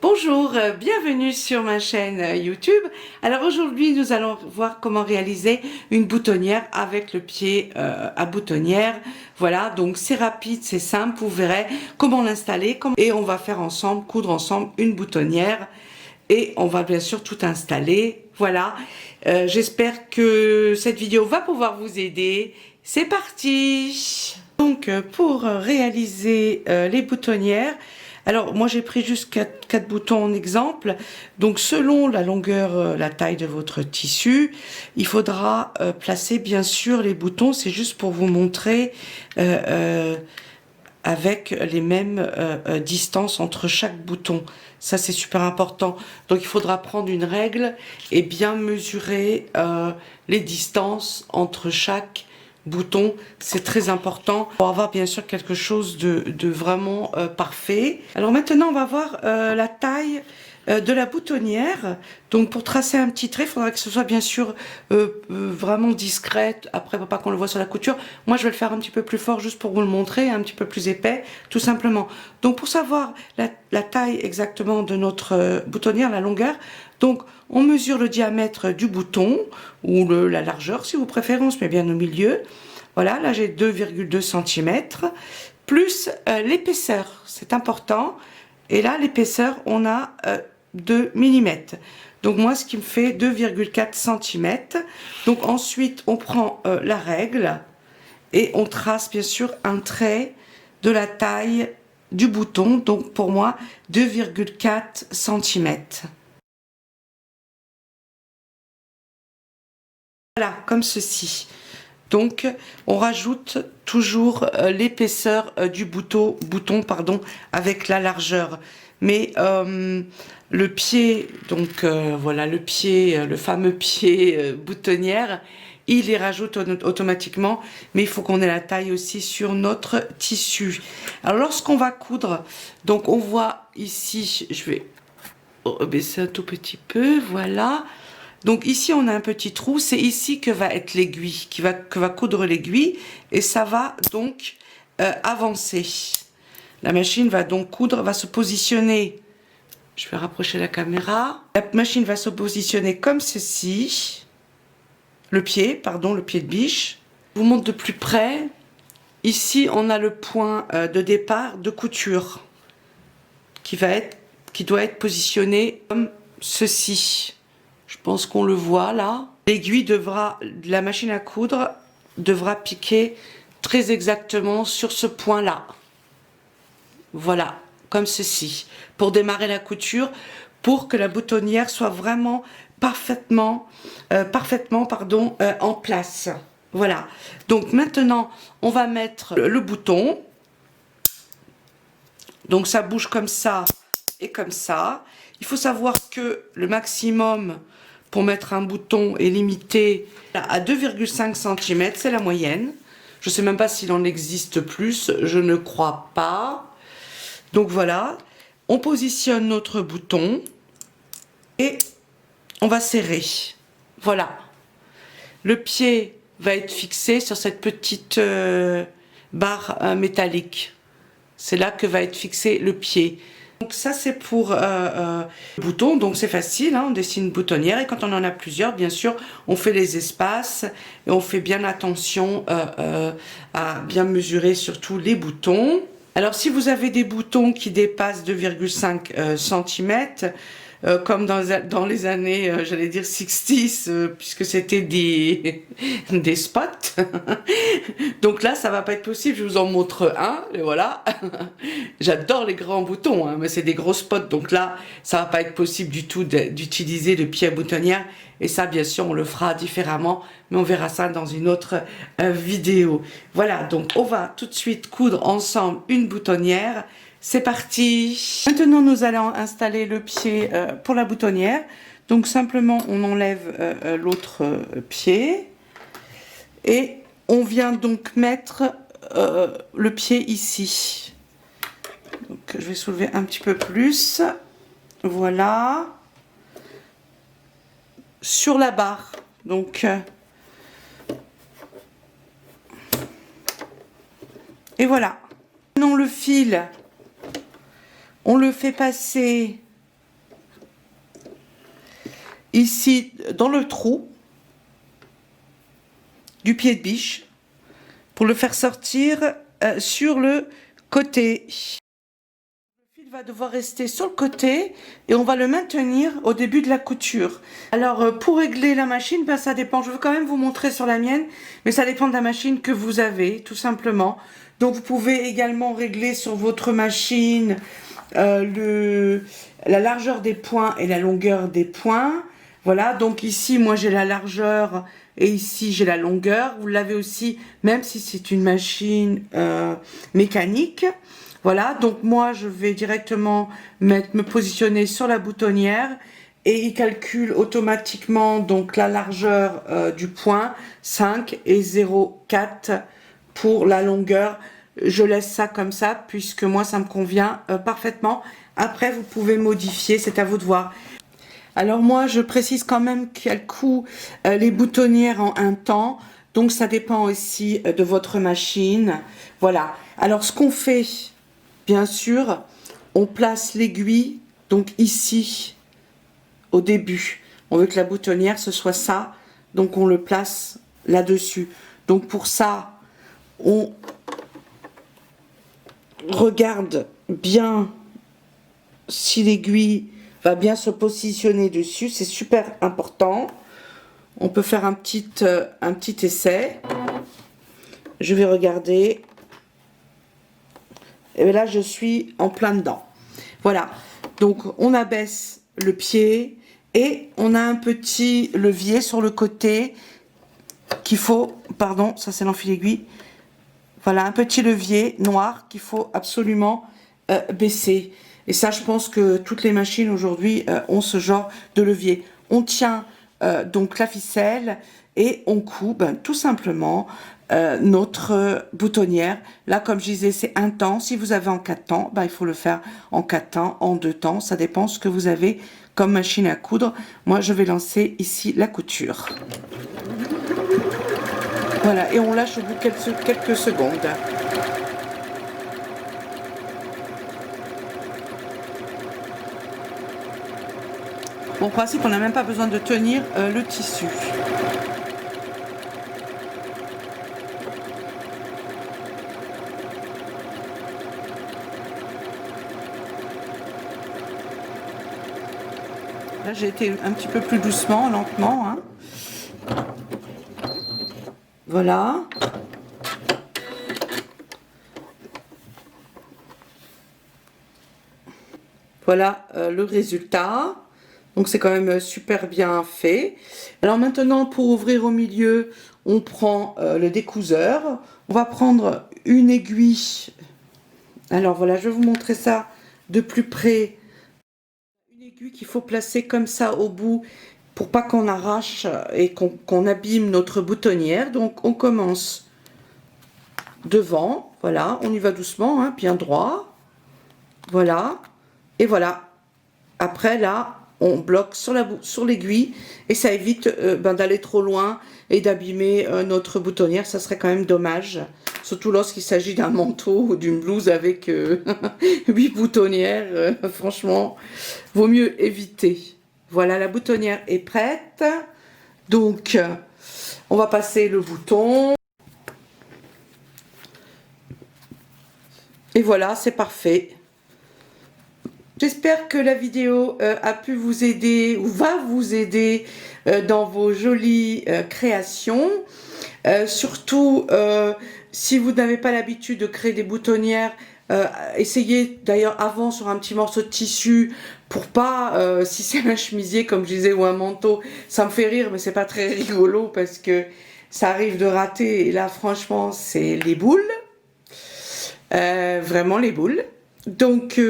Bonjour, bienvenue sur ma chaîne YouTube. Alors aujourd'hui nous allons voir comment réaliser une boutonnière avec le pied à boutonnière. Voilà, donc c'est rapide, c'est simple, vous verrez comment l'installer et on va faire ensemble, coudre ensemble une boutonnière et on va bien sûr tout installer. Voilà, j'espère que cette vidéo va pouvoir vous aider. C'est parti! Donc pour réaliser les boutonnières, alors moi j'ai pris juste 4 boutons en exemple. Donc selon la longueur, la taille de votre tissu, il faudra placer bien sûr les boutons. C'est juste pour vous montrer avec les mêmes distances entre chaque bouton. Ça c'est super important. Donc il faudra prendre une règle et bien mesurer les distances entre chaque bouton, c'est très important pour avoir bien sûr quelque chose de vraiment parfait. Alors maintenant on va voir la taille de la boutonnière. Donc pour tracer un petit trait, il faudra que ce soit bien sûr vraiment discrète. Après, faut pas qu'on le voit sur la couture. Moi je vais le faire un petit peu plus fort juste pour vous le montrer, un petit peu plus épais, tout simplement. Donc pour savoir la taille exactement de notre boutonnière, la longueur, donc on mesure le diamètre du bouton ou la largeur si vous préférez, on se met bien au milieu. Voilà, là j'ai 2,2 cm plus l'épaisseur, c'est important. Et là l'épaisseur on a 2 mm. Donc moi ce qui me fait 2,4 cm. Donc ensuite on prend la règle et on trace bien sûr un trait de la taille du bouton. Donc pour moi 2,4 cm. Voilà, comme ceci. Donc, on rajoute toujours l'épaisseur du bouton, avec la largeur. Mais le pied, donc voilà, le pied, le fameux pied boutonnière, il les rajoute automatiquement, mais il faut qu'on ait la taille aussi sur notre tissu. Alors, lorsqu'on va coudre, donc on voit ici, je vais baisser un tout petit peu, voilà. Donc ici on a un petit trou, c'est ici que va être l'aiguille, que va coudre l'aiguille, et ça va donc avancer. La machine va donc coudre, va se positionner. Je vais rapprocher la caméra. La machine va se positionner comme ceci. Le pied de biche. Je vous montre de plus près. Ici on a le point de départ de couture qui doit être positionné comme ceci. Je pense qu'on le voit là. L'aiguille la machine à coudre devra piquer très exactement sur ce point-là. Voilà, comme ceci. Pour démarrer la couture, pour que la boutonnière soit vraiment parfaitement en place. Voilà. Donc maintenant, on va mettre le bouton. Donc ça bouge comme ça et comme ça. Il faut savoir que le maximum pour mettre un bouton est limité à 2,5 cm, c'est la moyenne. Je ne sais même pas s'il en existe plus, je ne crois pas. Donc voilà, on positionne notre bouton et on va serrer. Voilà. Le pied va être fixé sur cette petite barre métallique. C'est là que va être fixé le pied. Donc ça c'est pour le bouton, donc c'est facile, hein, on dessine une boutonnière et quand on en a plusieurs, bien sûr, on fait les espaces et on fait bien attention à bien mesurer surtout les boutons. Alors si vous avez des boutons qui dépassent 2,5 cm, comme dans les années, j'allais dire 60s, puisque c'était des spots. Donc là, ça va pas être possible, je vous en montre un, et voilà. J'adore les grands boutons, hein, mais c'est des gros spots, donc là, ça va pas être possible du tout d'utiliser le pied à boutonnière. Et ça, bien sûr, on le fera différemment, mais on verra ça dans une autre vidéo. Voilà, donc on va tout de suite coudre ensemble une boutonnière. C'est parti! Maintenant, nous allons installer le pied pour la boutonnière. Donc, simplement, on enlève l'autre pied. Et on vient donc mettre le pied ici. Donc, je vais soulever un petit peu plus. Voilà. Sur la barre. Donc, et voilà. Maintenant, le fil, on le fait passer ici dans le trou du pied de biche pour le faire sortir sur le côté. Le fil va devoir rester sur le côté et on va le maintenir au début de la couture. Alors pour régler la machine, ben, ça dépend. Je veux quand même vous montrer sur la mienne, mais ça dépend de la machine que vous avez, tout simplement. Donc vous pouvez également régler sur votre machine la largeur des points et la longueur des points. Voilà, donc ici moi j'ai la largeur et ici j'ai la longueur. Vous l'avez aussi, même si c'est une machine mécanique. Voilà, donc moi je vais directement me positionner sur la boutonnière et il calcule automatiquement donc la largeur du point, 5 et 0,4 pour la longueur. Je laisse ça comme ça puisque moi ça me convient parfaitement. Après vous pouvez modifier, c'est à vous de voir. Alors moi je précise quand même qu'elle coud les boutonnières en un temps, donc ça dépend aussi de votre machine. Voilà, alors ce qu'on fait, bien sûr, on place l'aiguille donc ici au début. On veut que la boutonnière ce soit ça, donc on le place là-dessus. Donc pour ça, on regarde bien si l'aiguille va bien se positionner dessus, c'est super important. On peut faire un petit essai. Je vais regarder. Et là, je suis en plein dedans. Voilà. Donc, on abaisse le pied et on a un petit levier sur le côté qu'il faut... Pardon, ça c'est l'enfil aiguille. Voilà, un petit levier noir qu'il faut absolument baisser. Et ça, je pense que toutes les machines aujourd'hui ont ce genre de levier. On tient donc la ficelle et on coud tout simplement notre boutonnière. Là, comme je disais, c'est un temps. Si vous avez en 4 temps, il faut le faire en 4 temps, en 2 temps. Ça dépend ce que vous avez comme machine à coudre. Moi, je vais lancer ici la couture. Voilà, et on lâche au bout de quelques secondes. En principe, on n'a même pas besoin de tenir le tissu. Là, j'ai été un petit peu plus doucement, lentement. Hein. Voilà. Voilà le résultat. Donc c'est quand même super bien fait. Alors maintenant, pour ouvrir au milieu, on prend le découseur. On va prendre une aiguille. Alors voilà, je vais vous montrer ça de plus près. Une aiguille qu'il faut placer comme ça au bout pour pas qu'on arrache et qu'on abîme notre boutonnière. Donc on commence devant. Voilà, on y va doucement, hein, bien droit. Voilà. Et voilà. Après là, on bloque sur l'aiguille et ça évite d'aller trop loin et d'abîmer notre boutonnière. Ça serait quand même dommage, surtout lorsqu'il s'agit d'un manteau ou d'une blouse avec 8 boutonnières. Franchement, vaut mieux éviter. Voilà, la boutonnière est prête. Donc, on va passer le bouton. Et voilà, c'est parfait. J'espère que la vidéo a pu vous aider ou va vous aider dans vos jolies créations. Surtout, si vous n'avez pas l'habitude de créer des boutonnières, essayez d'ailleurs avant sur un petit morceau de tissu pour pas, si c'est un chemisier comme je disais ou un manteau, ça me fait rire mais c'est pas très rigolo parce que ça arrive de rater et là franchement c'est les boules, vraiment les boules. Donc,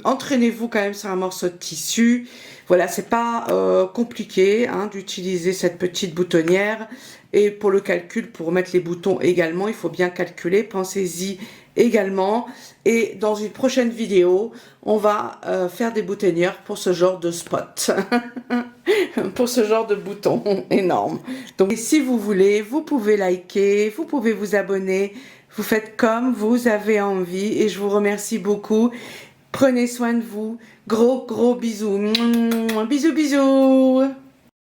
entraînez-vous quand même sur un morceau de tissu. Voilà, c'est pas compliqué hein, d'utiliser cette petite boutonnière. Et pour le calcul, pour mettre les boutons également, il faut bien calculer. Pensez-y également. Et dans une prochaine vidéo, on va faire des boutonnières pour ce genre de spot. Pour ce genre de boutons énorme. Donc, si vous voulez, vous pouvez liker, vous pouvez vous abonner. Vous faites comme vous avez envie et je vous remercie beaucoup. Prenez soin de vous. Gros bisous. Bisous.